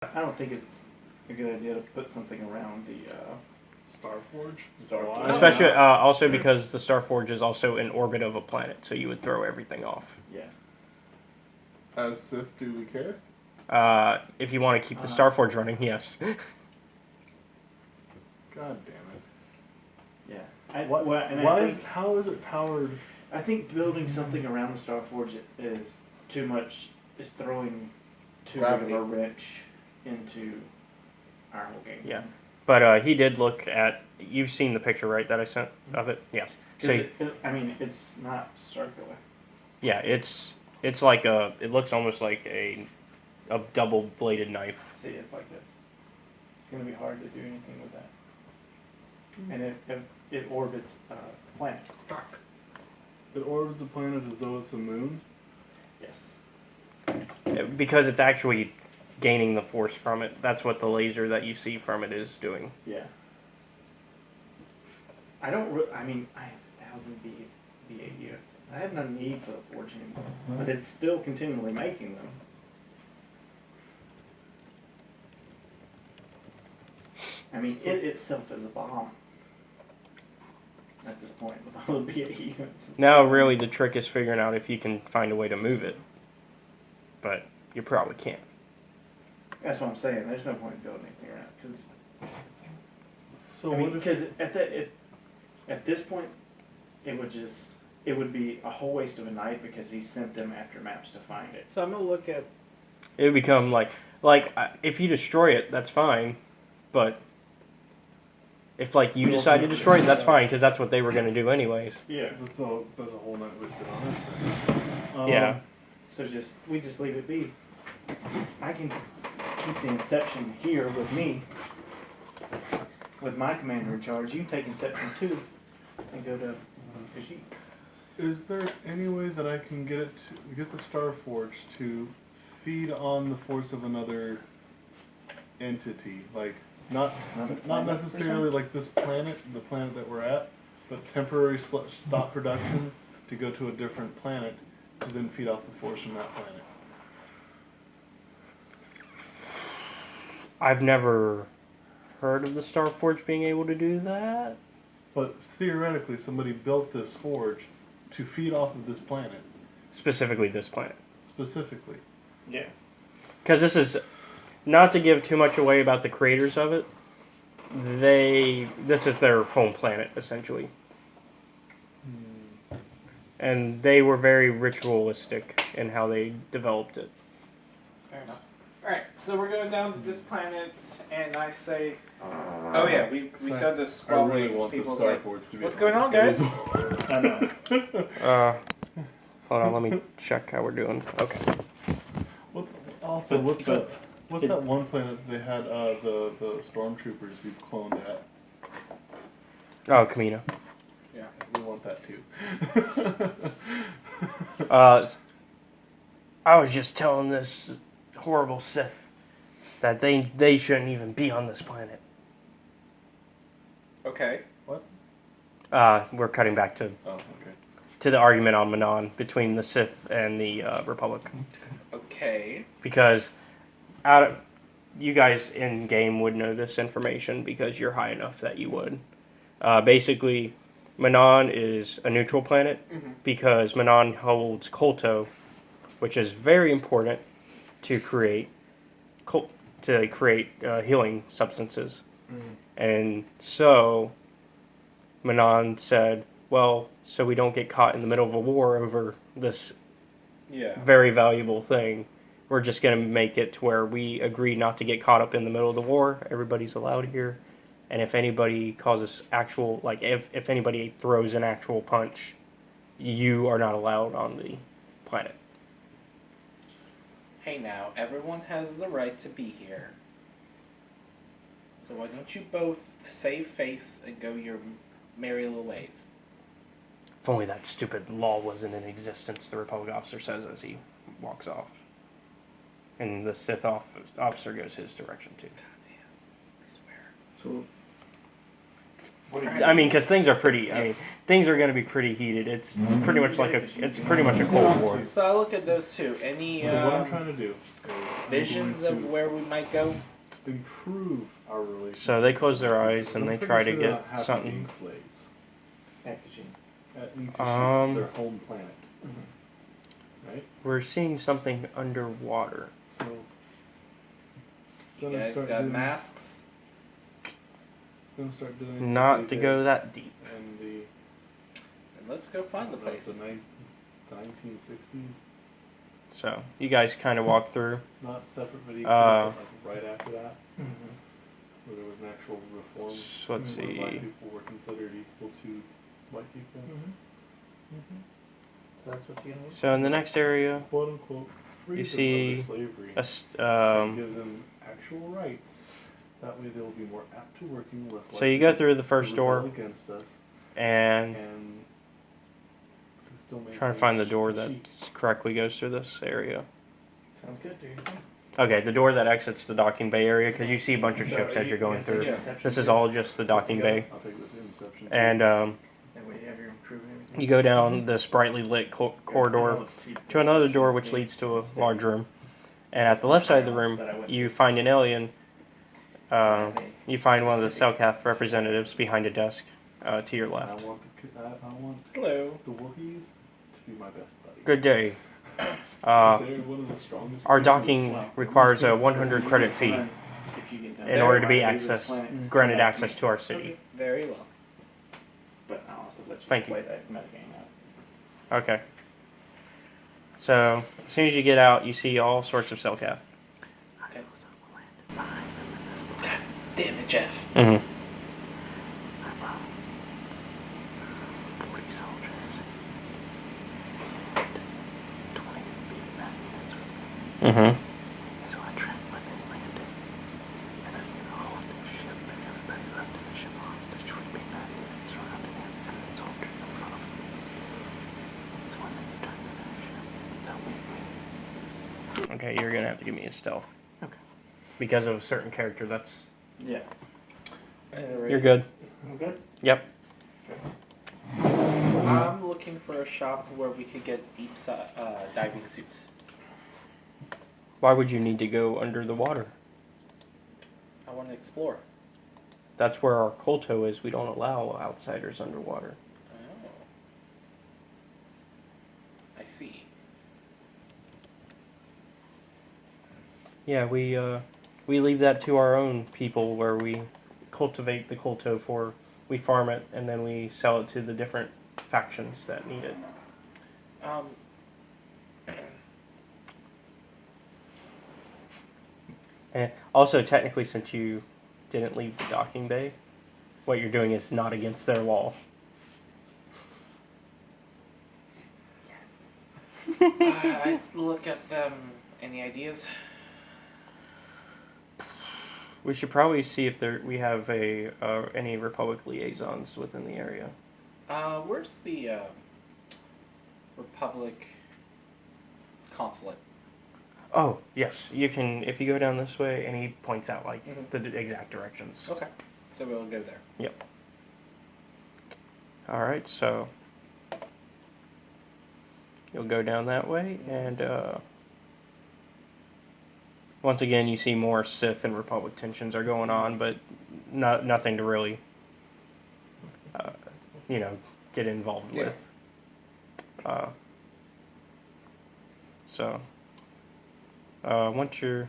I don't think it's a good idea to put something around the Starforge? Starforge. Especially, also because the Starforge is also in orbit of a planet, so you would throw everything off. Yeah. As Sith, do we care? If you want to keep the Starforge running, yes. God damn it. Yeah. How is it powered? I think building something around the Starforge is too much. Is throwing too big of a wrench into our whole game. Yeah. But he did look at. You've seen the picture, right? That I sent of it. Yeah. So it's not circular. Yeah, it's like a. It looks almost like a double-bladed knife. See, it's like this. It's gonna be hard to do anything with that. And it orbits a planet. Fuck. It orbits a planet as though it's a moon? Yes. Because it's actually gaining the force from it. That's what the laser that you see from it is doing. Yeah. I have 1,000 BA units. I have no need for the Forge anymore. But it's still continually making them. I mean, it itself is a bomb. At this point, with all the BA units. Now, really, the trick is figuring out if you can find a way to move it. But you probably can't. That's what I'm saying. There's no point in building anything around because at this point, it would be a whole waste of a night because he sent them after maps to find it. So I'm gonna look at. It would become like if you destroy it, that's fine, but if you decide to destroy it, that's fine because that's what they were going to do anyways. Yeah. That's a whole night wasted on this thing. Yeah. So we just leave it be. I can keep the Inception here with me, with my commander in charge. You can take Inception 2 and go to Fiji. Is there any way that I can get the Starforge to feed on the force of another entity, not necessarily like this planet, the planet that we're at, but temporary stop production to go to a different planet to then feed off the force from that planet? I've never heard of the Starforge being able to do that. But theoretically, somebody built this forge to feed off of this planet. Specifically this planet. Specifically. Yeah. Because this is, not to give too much away about the creators of it, this is their home planet, essentially. And they were very ritualistic in how they developed it. Fair enough. Alright, so we're going down to this planet, and I say... Oh yeah, we said this squabbling. I really want the Starforge to be... What's going on, guys? I know. Hold on, let me check how we're doing. Okay. What's that one planet they had the stormtroopers be cloned at? Oh, Kaana. Yeah, we want that too. I was just telling this horrible Sith that they shouldn't even be on this planet. Okay. What? We're cutting back to okay. To the argument on Manon between the Sith and the Republic. Okay. Because you guys in game would know this information because you're high enough that you would. Basically, Manon is a neutral planet because Manon holds Kolto, which is very important to create healing substances. And so Manon said, well, so we don't get caught in the middle of a war over this very valuable thing, we're just going to make it to where we agree not to get caught up in the middle of the war. Everybody's allowed here. And if anybody causes actual, if anybody throws an actual punch, you are not allowed on the planet. Hey now, everyone has the right to be here. So why don't you both save face and go your merry little ways? If only that stupid law wasn't in existence, the Republic officer says as he walks off. And the Sith officer goes his direction too. God damn. I swear. So I mean, because things are pretty. I mean, things are going to be pretty heated. It's pretty much like it's pretty much a Cold War. So I look at those two. Any So what I'm trying to do is visions of where we might go? improve our relationship. So they close their eyes and I'm they pretty try to sure they're get not happy something. being slaves. Packaging. At Nikushi, their home planet, right? We're seeing something underwater. So. You gonna guys start got doing- masks? Gonna start doing Not what to they go did that deep. in the And let's go find the place. The 1960s, So you guys kind of walk through. not separate but equal, Uh, but like right after that, Mm-hmm. where there was an actual reform. So let's where black see. people were considered equal to white people, So that's what you know. So in the next area, quote unquote. Free You them see of their slavery. a Give them actual rights. That way they will be more apt to working, less so you go likely through the to first rebel door against us, and and still trying to maintain find the door that chic. correctly goes through this area. Sounds good, dude. Okay, the door that exits the docking bay area because you see a bunch of ships as you're going through. Yeah. This is all just the docking bay, I'll take this Inception. and That way you have your improving everything. you go down this brightly lit corridor to another door which leads to a large room. And at the left side of the room, you find an alien. You find one of the Selkath representatives behind a desk to your left. I want Hello. the Wookiees to be my best buddy. Good day. They're one of the strongest Our races. docking requires a 100 credit fee in order to be granted access to our city. Very well. But I'll also let you Thank you. play that metagame out. Okay. So as soon as you get out, you see all sorts of Selkath. Okay. God damn it, Jeff. Mm-hmm. Mm-hmm. So I tracked when they landed, and then you hauled the ship, and everybody left the ship hostage with being and surrounding him, and the soldiers in front of him. So when they returned to their ship, they'll meet me. Okay, you're gonna have to give me a stealth Okay. because of a certain character. That's Yeah. you're good. I'm good. Yep. I'm looking for a shop where we could get deep diving suits. Why would you need to go under the water? I want to explore. That's where our Kolto is. We don't allow outsiders underwater. Oh. I see. Yeah, we leave that to our own people where we cultivate the Kolto we farm it and then we sell it to the different factions that need it. And also, technically, since you didn't leave the docking bay, what you're doing is not against their law. I look at them. Any ideas? We should probably see if we have any Republic liaisons within the area. Where's the Republic consulate? Oh, yes, you can, if you go down this way, and he points out, Mhm. the exact directions. Okay, so we'll go there. Yep. Alright, so you'll go down that way, and once again, you see more Sith and Republic tensions are going on, but nothing to really, get involved Yeah. with. Once you're,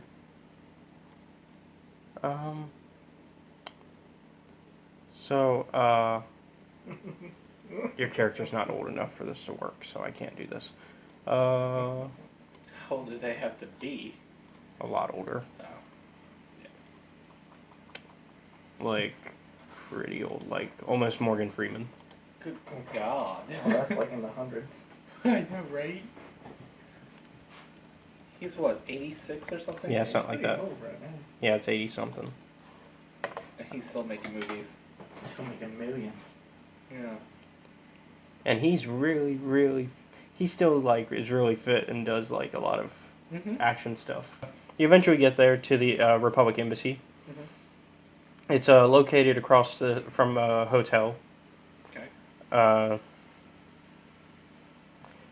your character's not old enough for this to work, so I can't do this. How old do they have to be? A lot older. Oh. Like, pretty old, like almost Morgan Freeman. Good God. Oh, that's like in the hundreds. I know, right? He's what, 86 or something? Yeah, something like that. Old right now. Yeah, it's 80 something. And he's still making movies. Still making millions. Yeah. And he's he still like is really fit and does like a lot of Mm-hmm. action stuff. You eventually get there to the Republic Embassy, It's located across from a hotel. Okay.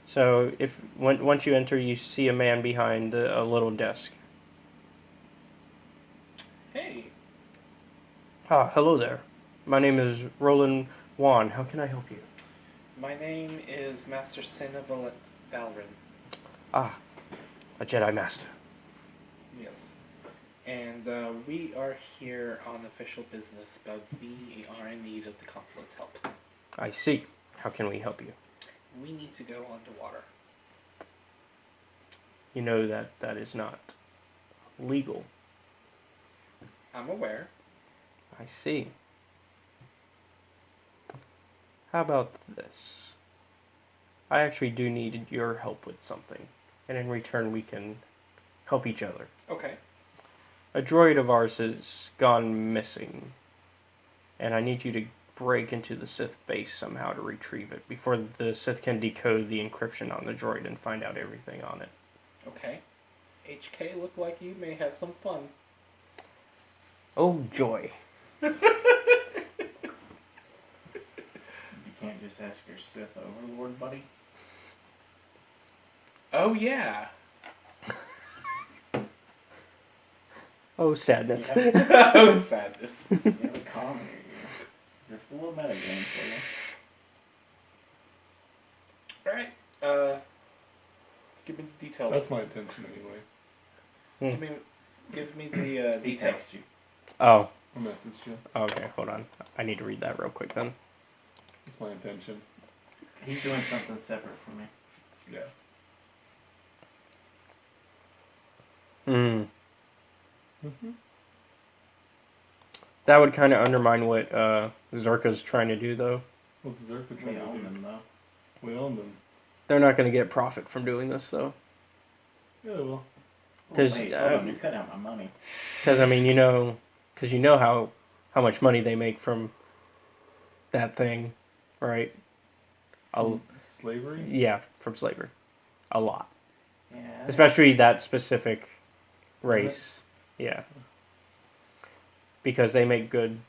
So once you enter, you see a man behind a little desk. Hey. Ah, hello there. My name is Roland Wan. How can I help you? My name is Master Sin of Valrin. Ah, a Jedi Master. Yes. And we are here on official business, but we are in need of the consulate's help. I see. How can we help you? We need to go underwater. You know that is not legal. I'm aware. I see. How about this? I actually do need your help with something, and in return we can help each other. Okay. A droid of ours has gone missing, and I need you to break into the Sith base somehow to retrieve it before the Sith can decode the encryption on the droid and find out everything on it. Okay. HK, look like you may have some fun. Oh, joy. You can't just ask your Sith overlord, buddy. Oh, yeah. Oh, sadness. Oh, sadness. You have a comedy. Just a little metagame for you. Alright. Give me the details. That's my intention anyway. Give me the He details. texted you. Oh, I messaged you. okay, hold on. I need to read that real quick then. That's my intention. He's doing something separate from me. Yeah. Hmm. Mm-hmm. That would kind of undermine what Zerka's trying to do, though. What's Zerka We trying to own do? them, though. We own them. They're not going to get profit from doing this, though. Yeah, they will. Oh, 'Cause, wait, hold on, you're cutting out my money. Because, I mean, you know how much money they make from that thing, right? Slavery? Yeah, from slavery. A lot. Yeah. Especially that specific race. Yeah. Because they make good...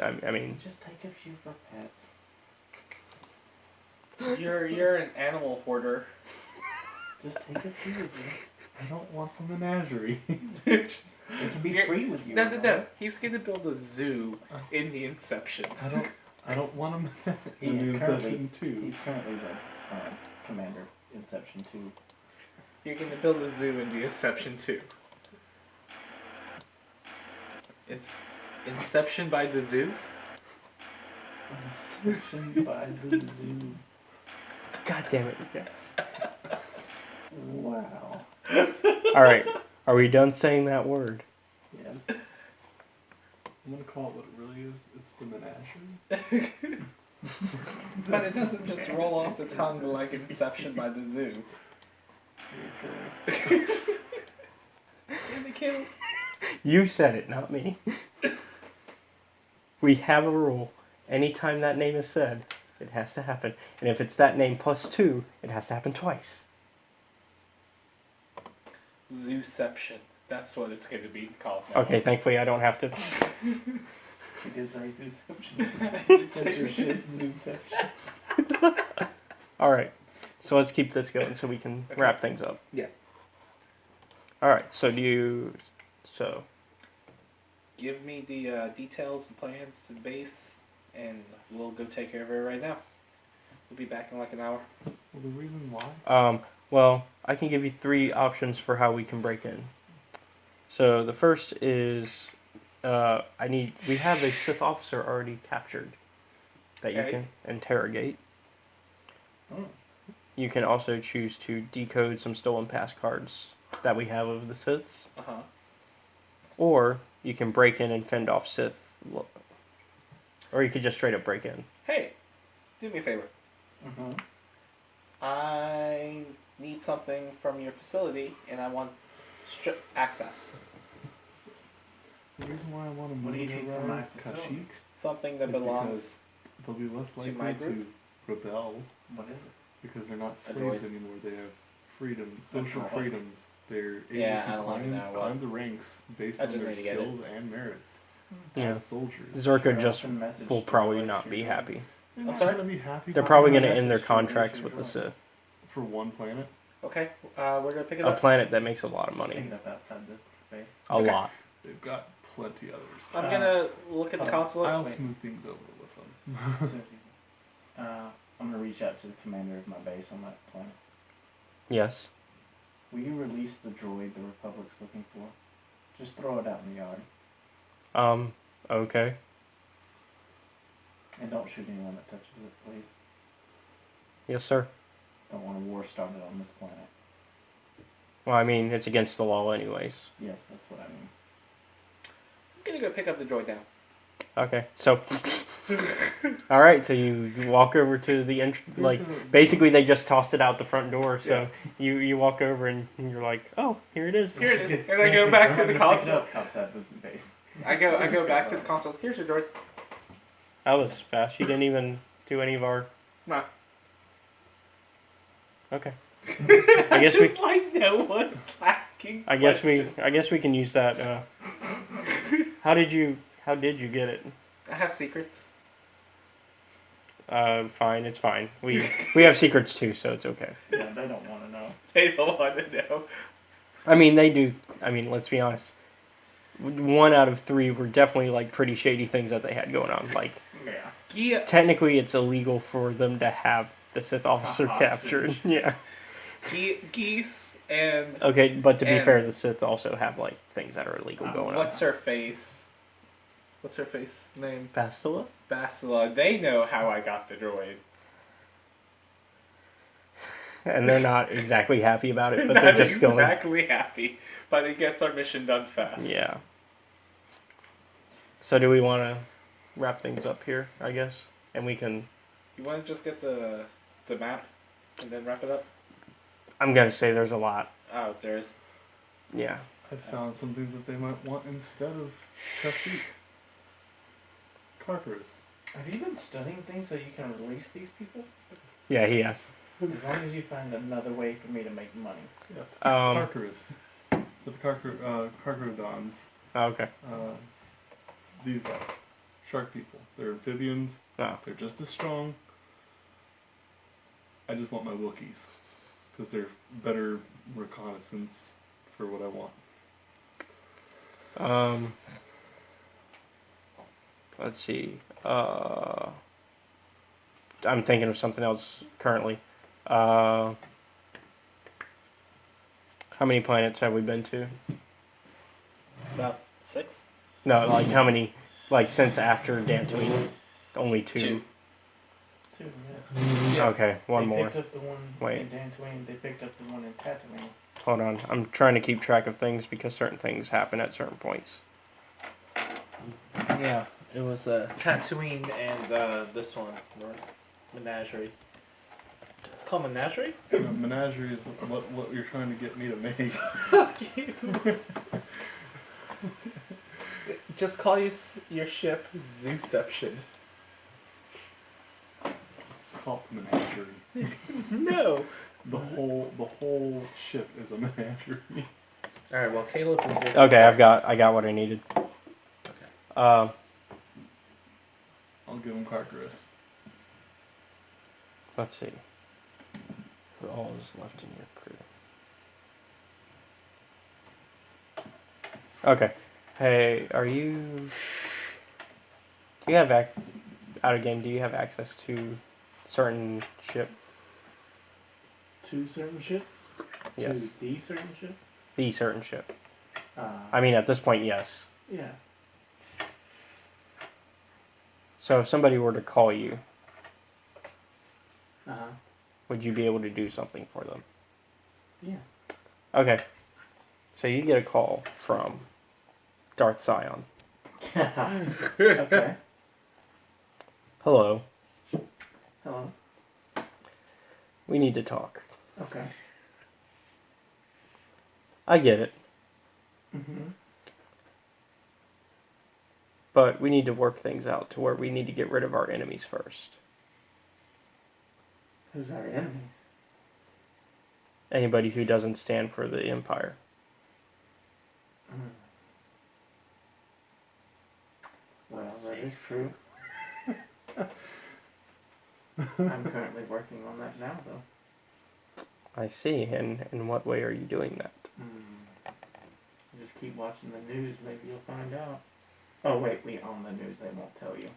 I mean... Just take a few for pets. You're an animal hoarder. Just take a few of them. I don't want the menagerie. They can be free with you. No. He's gonna build a zoo in the Inception. I don't want them in the Inception 2. He's currently the commander. Inception 2. You're gonna build a zoo in the Inception 2. It's Inception by the zoo? Inception by the zoo. God damn it, you guys. Wow. Alright, are we done saying that word? Yes. I'm gonna call it what it really is. It's the menagerie. But it doesn't just roll off the tongue like Inception by the zoo. Damn it, Caleb. You said it, not me. We have a rule. Anytime that name is said, it has to happen. And if it's that name plus 2, it has to happen twice. Zooception. That's what it's going to be called now. Okay, thankfully I don't have to... He did say Zooception. It's That's your shit, Zooception. Alright, so let's keep this going so we can wrap things up. Yeah. Alright, so do you... So... Give me the details and plans to the base, and we'll go take care of it right now. We'll be back in like an hour. Well, the reason why? Well, I can give you 3 options for how we can break in. So the first is... we have a Sith officer already captured that you Okay. can interrogate. Oh. You can also choose to decode some stolen pass cards that we have of the Siths. Uh-huh. Or you can break in and fend off Sith. Or you could just straight up break in. Hey, do me a favor. Mm-hmm. I need something from your facility, and I want access. The reason why I want to What do you need from my militarize facility? Kashyyyk Something that is belongs... they'll be less To my likely group? to rebel What is it? because they're not A slaves droid. anymore. They have freedom, social what? freedoms. They're able Yeah, I to don't wanna know what. climb the ranks based I on just their need to get it. skills and merits. Yeah. as soldiers. Zerka Sure, just I'll send a message will to probably Royce not here, be but- happy. They're I'm not sorry? gonna be happy. They're about probably that going to end their message to Royce contracts here, with the Royce. Sith. for one planet. Okay, we're gonna pick it A up. planet that makes a lot of Just pick money. it up outside the base. A Okay. lot. They've got plenty others. I'm gonna look at the console. I'll Wait. smooth things over with them. As soon as he's- I'm gonna reach out to the commander of my base on that planet. Yes. Will you release the droid the Republic's looking for? Just throw it out in the yard. Okay. And don't shoot anyone that touches it, please. Yes, sir. Don't want a war started on this planet. Well, I mean, it's against the law anyways. Yes, that's what I mean. I'm gonna go pick up the droid now. Okay, so... Alright, so you walk over to the like, There's a- basically they just tossed it out the front door, so you walk over and you're like, oh, here it is. Here it is. And I go back to the console. Outside the base. I go back to the console. Here's your droid. That was fast. You didn't even do any of our... Nah. Okay. I guess we... Just like no one's asking. I guess questions. we can use that. How did you get it? I have secrets. Fine, it's fine. We have secrets too, so it's okay. Yeah, they don't want to know. They don't want to know. I mean, they do. I mean, let's be honest. 1 out of 3 were definitely like pretty shady things that they had going on. Like, Yeah. Yeah. technically, it's illegal for them to have the Sith officer Hostage. captured. Yeah. Geese and Okay, but to be And- fair, the Sith also have like things that are illegal going on. what's her face? What's her face name? Bastila? Bastila. They know how I got the droid. And they're not exactly happy about it, but Not they're just going. exactly happy, but it gets our mission done fast. Yeah. So do we want to wrap things up here, I guess? And we can... You want to just get the map and then wrap it up? I'm going to say there's a lot. Oh, there's. Yeah. I found something that they might want instead of Kashyyyk. Carpers. Have you been studying things so you can release these people? Yeah, he has. As long as you find another way for me to make money. Yes. Um, Carcarus. The Carcarodons. Oh, okay. These guys. Shark people. They're amphibians. Oh. They're just as strong. I just want my Wookiees. Because they're better reconnaissance for what I want. Let's see. I'm thinking of something else currently. How many planets have we been to? About 6? No, like how many? Like since after Dantooine? Only 2. 2. Too, yeah. Okay, one they more. picked up the one Wait. in Dantooine. They picked up the one in Tatooine. Hold on. I'm trying to keep track of things because certain things happen at certain points. Yeah, it was Tatooine and this one, Menagerie. It's called Menagerie? Menagerie is what you're trying to get me to make. Just call your ship Zooception. It's called Menagerie. No! The whole ship is a menagerie. Alright, well, Caleb is there. Okay, I got what I needed. Okay. I'll give him Carcarus. Let's see. Who all is left in your crew? Okay. Hey, are you... Do you have out of game, do you have access to certain ship? Two certain ships? Yes. To the certain ship? The certain ship. Uh, I mean, at this point, yes. yeah. So if somebody were to call you, Uh-huh. would you be able to do something for them? Yeah. Okay. So you get a call from Darth Sion. Okay. Hello. Hello. We need to talk. Okay. I get it. Mm-hmm. But we need to work things out to where we need to get rid of our enemies first. Who's our enemy? Anybody who doesn't stand for the Empire. That is true. I'm currently working on that now, though. I see. And in what way are you doing that? Just keep watching the news, maybe you'll find out. Oh, wait, we own the news, they won't tell you.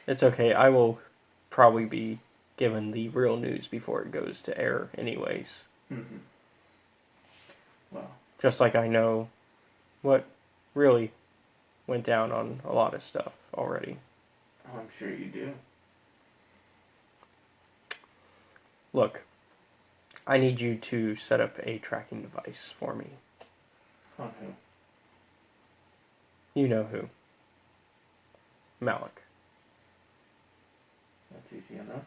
It's okay. I will probably be given the real news before it goes to air anyways. Mm-hmm. Well, Just like I know what really went down on a lot of stuff already. I'm sure you do. Look, I need you to set up a tracking device for me. On who? You know who. Malik. That's easy enough.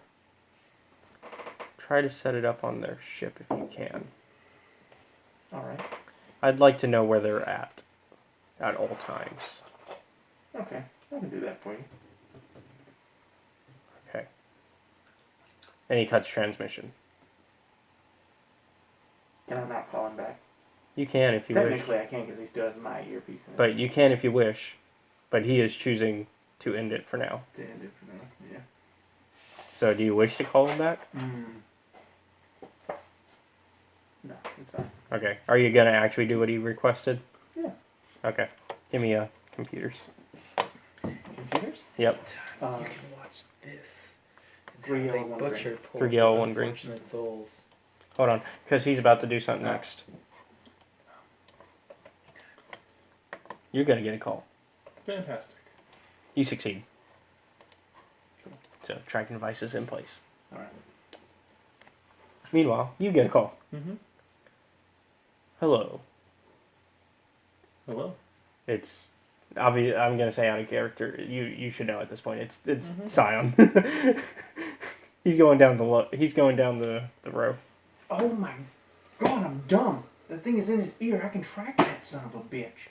Try to set it up on their ship if you can. Alright. I'd like to know where they're at all times. Okay, I can do that for you. Okay. And he cuts transmission. Can I not call him back? You can if you wish. Technically, I can't because he still has my earpiece in it. But you can if you wish. But he is choosing to end it for now. To end it for now, yeah. So do you wish to call him back? No, it's fine. Okay. Are you gonna actually do what he requested? Yeah. Okay. Give me computers. Computers? Yep. You can watch this. Three And how yellow, they one butcher green. poor 3 yellow, 1 green. unfortunate souls. Hold on, because he's about to do something next. You're gonna get a call. Fantastic. You succeed. So tracking device is in place. Alright. Meanwhile, you get a call. Mm-hmm. Hello. Hello. It's obvious. I'm gonna say out of character. You should know at this point. It's Mhm. Sion. He's going down the row. Oh my god, I'm dumb! The thing is in his ear, I can track that son of a bitch.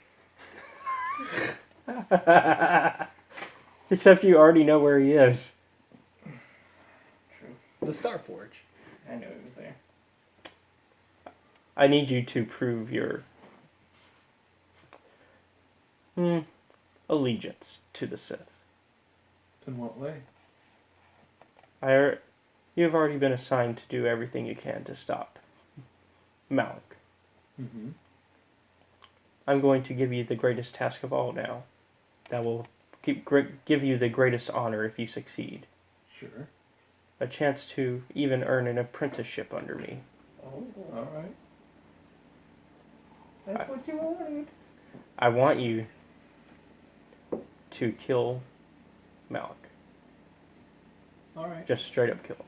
Except you already know where he is. True. The Star Forge. I knew he was there. I need you to prove your allegiance to the Sith. In what way? You have already been assigned to do everything you can to stop Malik. Mm-hmm. I'm going to give you the greatest task of all now. That will give you the greatest honor if you succeed. Sure. A chance to even earn an apprenticeship under me. Oh, All right. that's what you wanted. I want you to kill Malik. All right. Just straight up kill him.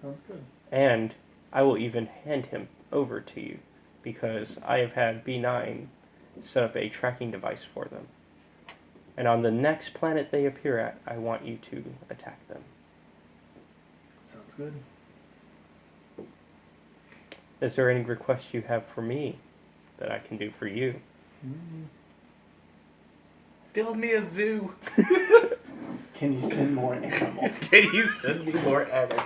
Sounds good. And I will even hand him over to you because I have had B9 set up a tracking device for them. And on the next planet they appear at, I want you to attack them. Sounds good. Is there any request you have for me that I can do for you? Mm-hmm. Build me a zoo. Can you send more animals? Can you send me more animals?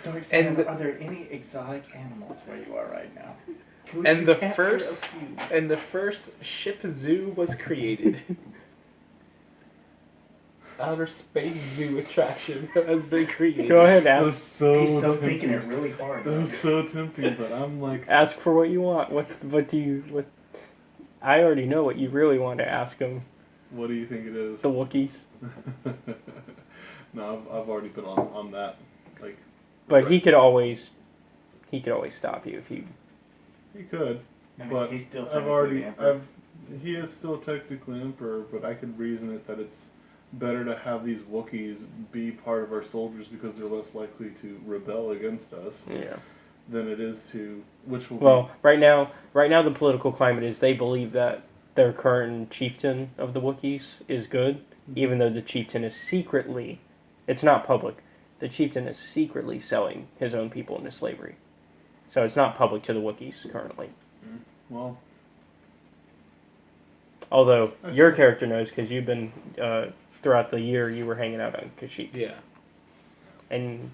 Dark And Side, are there any exotic animals where you are right now? Can we And the capture first- a few? And the first ship zoo was created. Outer space zoo attraction has been created. Go ahead, That was ask so He's so tempting. thinking it really hard. That was so tempting, but I'm like, ask for what you want. What do you I already know what you really want to ask him. what do you think it is? The Wookiees. No, I've already been on that. Like, But right. he could always stop you if he. He could, I mean, but he's still I've technically already, the Emperor. he is still technically emperor, but I could reason it that it's better to have these Wookiees be part of our soldiers because they're less likely to rebel against us Yeah. than it is to, which will Well, right now the political climate is they believe that their current chieftain of the Wookiees is good, even though the chieftain is secretly, it's not public, the chieftain is secretly selling his own people into slavery. So it's not public to the Wookiees currently. well, Although I your see. character knows because you've been, throughout the year you were hanging out on Kashyyyk. Yeah. And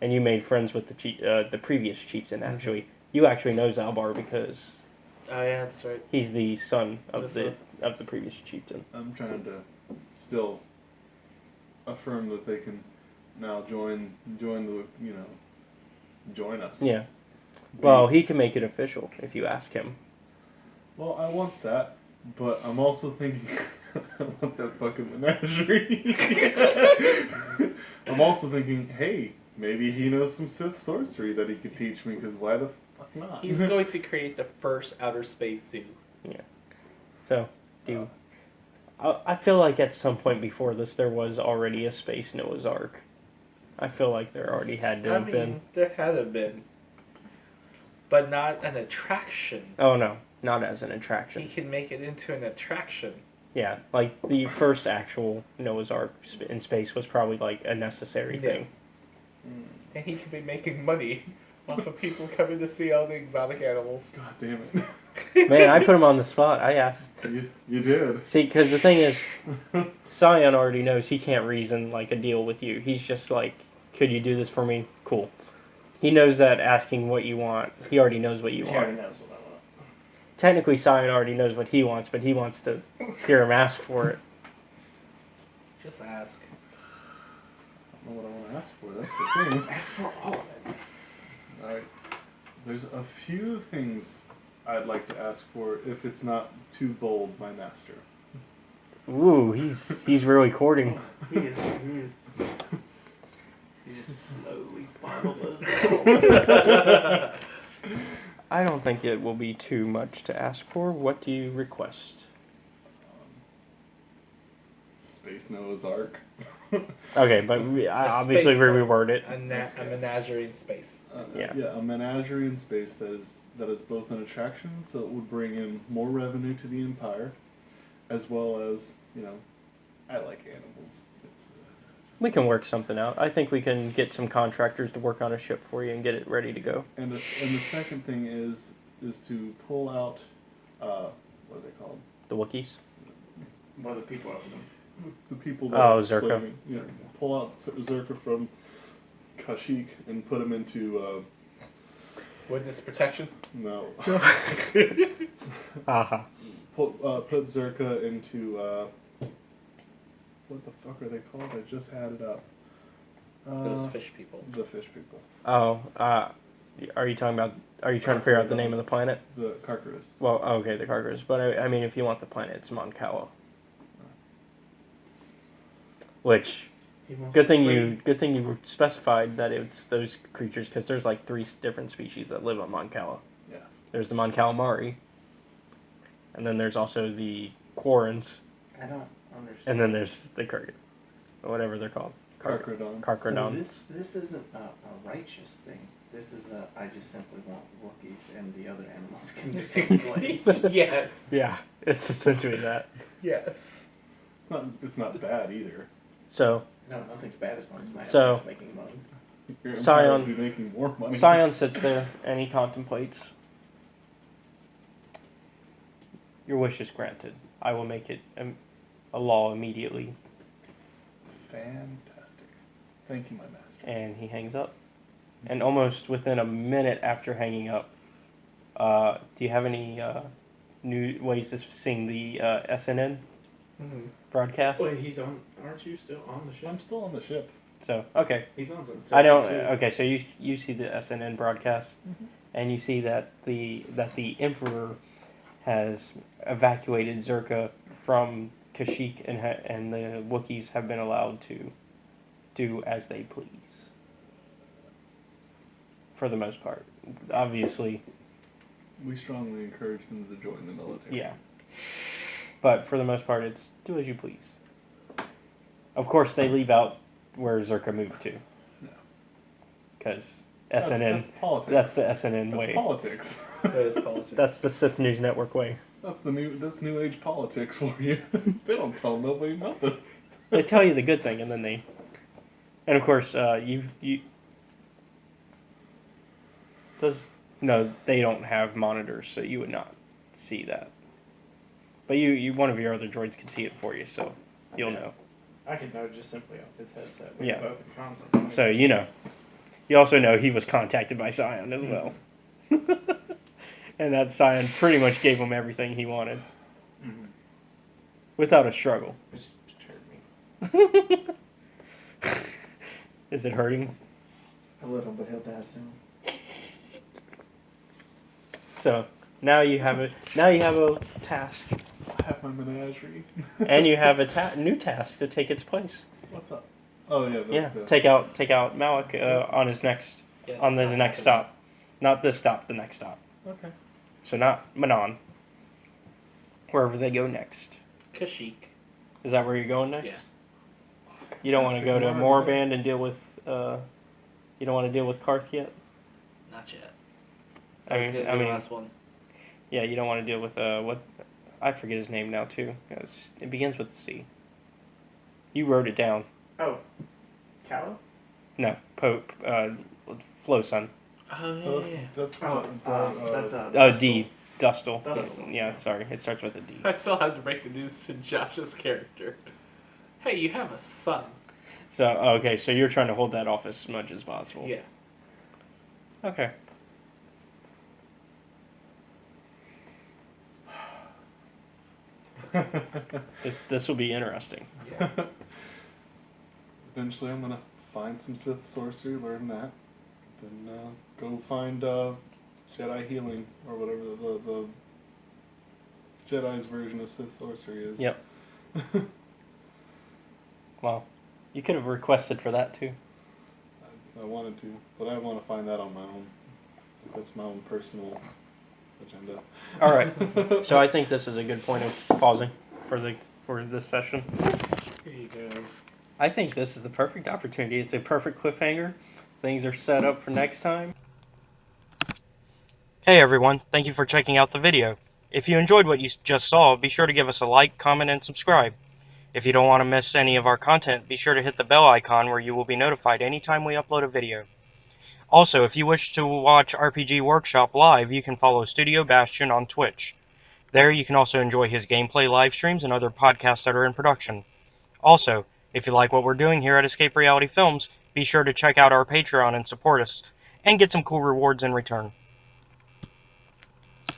you made friends with the previous chieftain actually. You actually know Zalbar because Oh yeah, that's right. He's the son of The the previous chieftain. I'm trying to still affirm that they can now join us. Yeah. Well, he can make it official if you ask him. Well, I want that, but I'm also thinking I want that fucking menagerie. I'm also thinking, hey, maybe he knows some Sith sorcery that he could teach me, because why the fuck not? He's going to create the first outer space zoo. Yeah. So, I feel like at some point before this there was already a Space Noah's Ark. I feel like there already had to have been. There had been. But not an attraction. Oh no, not as an He attraction. can make it into an attraction. Yeah, like the first actual Noah's Ark in space was probably like a necessary thing. And he could be making money off of people coming to see all the exotic animals. God damn it. Man, I put him on the spot. I asked. You did. See, because the thing is, Sion already knows he can't reason like a deal with you. He's just like, could you do this for me? Cool. He knows that asking what you want, he already knows what you He already want. knows what I want. Technically, Sion already knows what he wants, but he wants to hear him ask for it. Just ask. I don't know what I want to ask for, that's the thing. Ask for all of it. Alright. There's a few things I'd like to ask for if it's not too bold, my master. Ooh, he's really courting. He is. He just slowly fondled it. I don't think it will be too much to ask for. What do you request? Space Noah's Ark. Okay, but obviously we space reword it. A menagerie in space. Yeah. A menagerie in space that is both an attraction, so it would bring in more revenue to the Empire, as well as, I like animals. We can work something out. I think we can get some contractors to work on a ship for you and get it ready to go. And the second thing is to pull out, what are they called? The Wookiees? What are the people over them? The people that Oh, are Zerka. slaving. Yeah, pull out Zerka from Kashyyyk and put him into, Witness protection? no. Aha. Put Zerka into, what the fuck are they called? I just had it up. Those fish people. The fish people. Oh, are you talking about? Are you trying to figure out the name of the planet? The Carcaris. Well, okay, the Carcass. But I mean, if you want the planet, it's Mon Cala. Which, He wants good to thing free- you specified that it's those creatures, because there's like 3 different species that live on Mon Cala. Yeah. There's the Mon Calamari, and then there's also the Quarrens, I don't understand. and then there's the whatever they're called. Carcrodon. Carcrodons. So this isn't a righteous thing. This is I just simply want Wookiees and the other animals can become slaves. Yes. Yeah, it's essentially that. Yes. It's not bad either. So, No, nothing's bad as long as my So- Empire's making money. Your Empire Sion- will be making more money. Sion sits there and he contemplates. Your wish is granted. I will make it a law immediately. Fantastic. Thank you, my master. And he hangs up. And almost within a minute after hanging up, do you have any new ways to sing the SNN Mm-hmm. broadcast? Wait, he's on. Aren't you still on the ship? I'm still on the ship. So, okay. He's on. I don't. Section 2. Okay, so you see the SNN broadcast, and you see that the Emperor has evacuated Zerka from Kashyyyk, and the Wookiees have been allowed to do as they please. For the most part, obviously, We strongly encourage them to join the military. yeah. But for the most part, it's do as you please. Of course, they leave out where Zerka moved to. No. Because That's SNN, politics. that's the SNN That's way. politics. That is politics. That's the Sith News Network way. That's new age politics for you. They don't tell nobody nothing. They tell you the good thing, and then they... And of course, No, they don't have monitors, so you would not see that. But one of your other droids can see it for you, so you'll know. I can know just simply off his headset. Yeah. Both in console. So, you know. You also know he was contacted by Sion as well. And that Sion pretty much gave him everything he wanted. Mm-hmm. Without a struggle. Just hurt me. Is it hurting? A little, but he'll die soon. So now you have a task, I have my menagerie. and you have a new task to take its place. What's up? Oh yeah. Take out Malik on his next stop, not this stop, the next stop. Okay. So not Manon. Wherever they go next. Kashyyyk. Is that where you're going next? Yeah. You don't want to go to Fantastic. Moorband and deal with. You don't want to deal with Karth yet. Not yet. I That's mean, gonna be the last one. Yeah, you don't want to deal with what? I forget his name now too. It begins with a C. You wrote it down. Oh. Callow? No, Pope. Flo son. Oh, yeah. That's That's D. Dustle. Dustle. Yeah, sorry. It starts with a D. I still have to break the news to Josh's character. Hey, you have a son. So okay, so you're trying to hold that off as much as possible. Yeah. Okay. This will be interesting. Yeah. Eventually, I'm gonna find some Sith sorcery, learn that, then go find Jedi healing or whatever the Jedi's version of Sith sorcery is. Yep. Well, you could have requested for that too. I wanted to, but I want to find that on my own. That's my own personal agenda. All right. So I think this is a good point of pausing for this session. Here you go. I think this is the perfect opportunity. It's a perfect cliffhanger. Things are set up for next time. Hey everyone, thank you for checking out the video. If you enjoyed what you just saw, be sure to give us a like, comment, and subscribe. If you don't want to miss any of our content, be sure to hit the bell icon where you will be notified anytime we upload a video. Also, if you wish to watch RPG Workshop live, you can follow Studio Bastion on Twitch. There you can also enjoy his gameplay live streams and other podcasts that are in production. Also, if you like what we're doing here at Escape Reality Films, be sure to check out our Patreon and support us, and get some cool rewards in return.